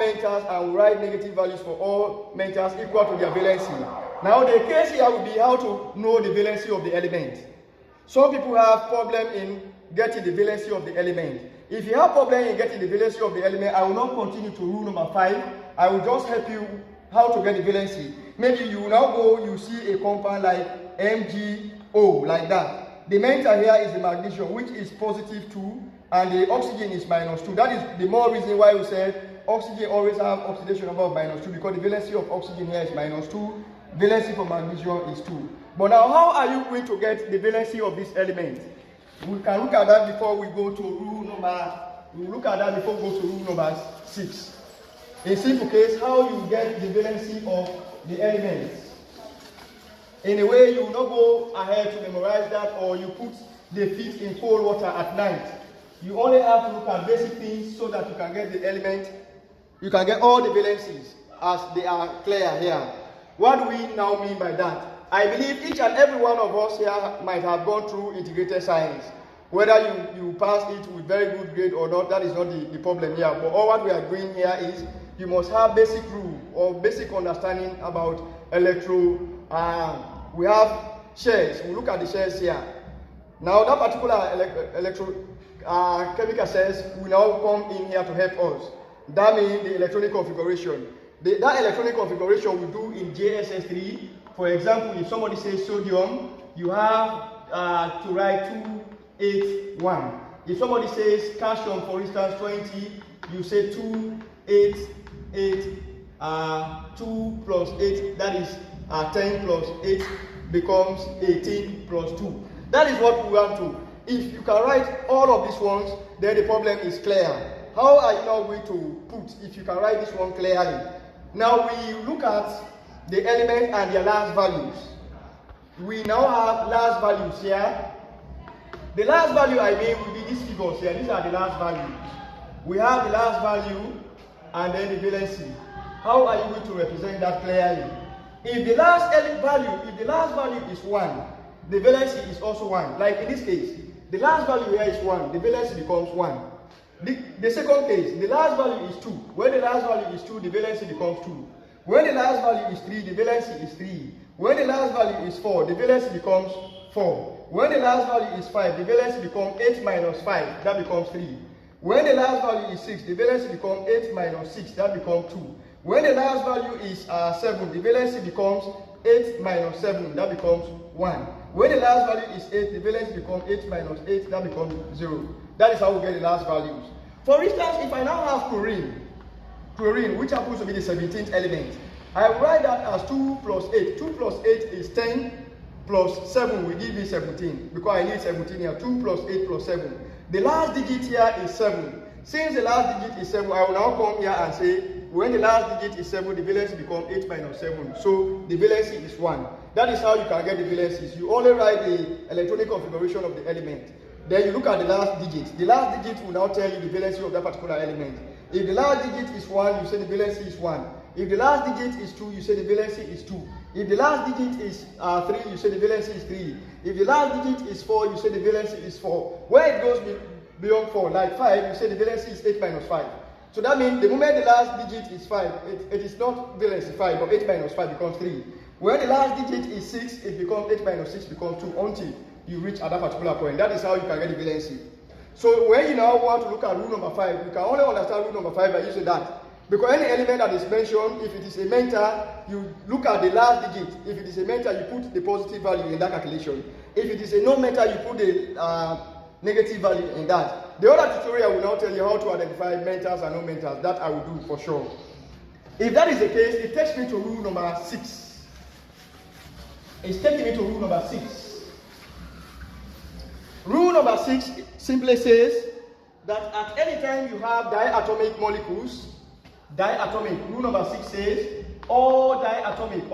metals and we write negative values for all metals equal to their valency. Now the case here will be how to know the valency of the element. Some people have problem in getting the valency of the element. If you have problem in getting the valency of the element, I will not continue to rule number 5. I will just help you how to get the valency. Maybe you now go, you see a compound like MgO, like that. The metal here is the magnesium, which is positive 2, and the oxygen is minus 2. That is the more reason why we said oxygen always have oxidation number of minus 2, because the valency of oxygen here is minus 2, valency for magnesium is 2. But now, how are you going to get the valency of this element? We can look at that before we go to rule number. We will look at that before we go to rule number 6. In simple case, how you get the valency of the elements. In a way, you will not go ahead to memorize that, or you put the feet in cold water at night. You only have to look at basic things so that you can get the element. You can get all the valencies as they are clear here. What do we now mean by that? I believe each and every one of us here might have gone through integrated science. Whether you pass it with very good grade or not, that is not the problem here. But all what we are doing here is you must have basic rule or basic understanding about we have shells. We look at the shells here. Now that particular chemical cells will now come in here to help us. That means the electronic configuration. That electronic configuration we do in JSS3. For example, if somebody says sodium, you have to write 281. If somebody says calcium, for instance, 20, you say 288. 2 plus 8, that is 10 plus 8 becomes 18 plus 2. That is what we want to. If you can write all of these ones, then the problem is clear. How are you now going to put if you can write this one clearly? Now we look at the element and their last values. We now have last values here. The last value I mean will be these figures here. These are the last values. We have the last value and then the valency. How are you going to represent that clearly? If the last value is 1, the valency is also 1. Like in this case, the last value here is 1, the valency becomes 1. The second case, the last value is 2. When the last value is 2, the valency becomes 2. When the last value is 3, the valency is 3. When the last value is 4, the valency becomes 4. When the last value is 5, the valency becomes 8 minus 5, that becomes 3. When the last value is 6, the valency becomes 8 minus 6, that becomes 2. When the last value is 7, the valency becomes 8 minus 7, that becomes 1. When the last value is 8, the valency becomes 8 minus 8, that becomes 0. That is how we get the last values. For instance, if I now have chlorine, which happens to be the 17th element, I will write that as 2 plus 8. 2 plus 8 is 10 plus 7 will give me 17, because I need 17 here. 2 plus 8 plus 7. The last digit here is 7. Since the last digit is 7, I will now come here and say, when the last digit is 7, the valency becomes 8 minus 7. So the valency is 1. That is how you can get the valencies. You only write the electronic configuration of the element. Then you look at the last digit. The last digit will now tell you the valency of that particular element. If the last digit is 1, you say the valency is 1. If the last digit is 2, you say the valency is 2. If the last digit is 3, you say the valency is 3. If the last digit is 4, you say the valency is 4. When it goes beyond 4, like 5, you say the valency is 8 minus 5. So that means the moment the last digit is 5, it is not valency 5, but 8 minus 5 becomes 3. When the last digit is 6, it becomes 8 minus 6 becomes 2 until you reach at that particular point. That is how you can get the valency. So when you now want to look at rule number 5, you can only understand rule number 5 by using that. Because any element that is mentioned, if it is a mental, you look at the last digit. If it is a mental, you put the positive value in that calculation. If it is a non-mental, you put the negative value in that. The other tutorial will now tell you how to identify mentals and non-mentals. That I will do for sure. If that is the case, it takes me to rule number 6. It's taking me to rule number 6. Rule number 6 simply says that at any time you have diatomic molecules, rule number 6 says all diatomic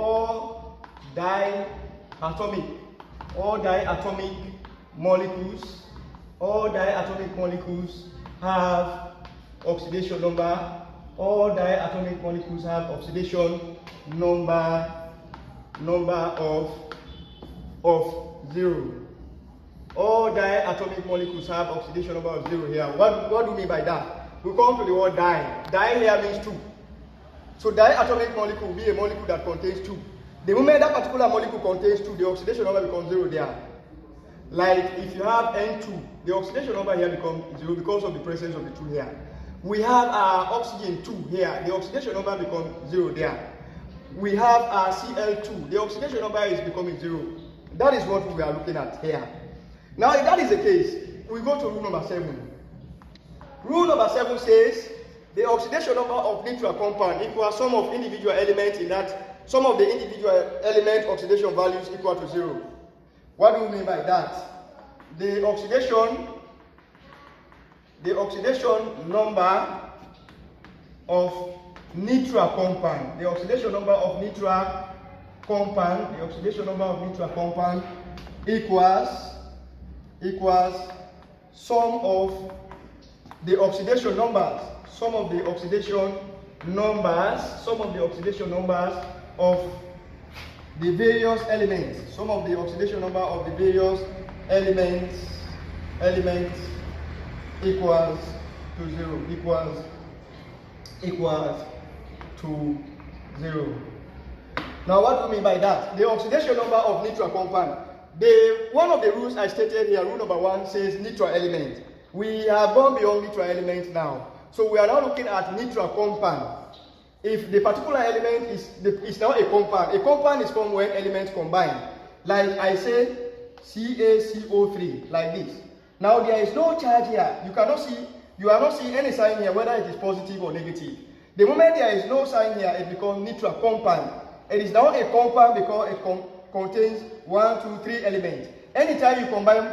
molecules have oxidation number. All diatomic molecules have oxidation number of 0. All diatomic molecules have oxidation number of 0 here. What do we mean by that? We come to the word di. Di here means 2. So diatomic molecule will be a molecule that contains 2. The moment that particular molecule contains 2, the oxidation number becomes 0 there. Like if you have N2, the oxidation number here becomes 0 because of the presence of the 2 here. We have oxygen 2 here, the oxidation number becomes 0 there. We have Cl2, the oxidation number is becoming 0. That is what we are looking at here. Now if that is the case, we go to rule number 7. Rule number 7 says the oxidation number of neutral compound equals sum of individual elements in that sum of the individual element oxidation values equal to 0. What do we mean by that? The oxidation number of neutral compound, the oxidation number of neutral compound equals sum of the oxidation numbers of the various elements, equals to 0. Now what do we mean by that? The oxidation number of neutral compound. One of the rules I stated here, rule number 1, says neutral element. We have gone beyond neutral element now. So we are now looking at neutral compound. If the particular element is now a compound is formed when elements combine. Like I say CaCO3, like this. Now there is no charge here. You are not seeing any sign here whether it is positive or negative. The moment there is no sign here, it becomes neutral compound. It is now a compound because it contains 1, 2, 3 elements. Anytime you combine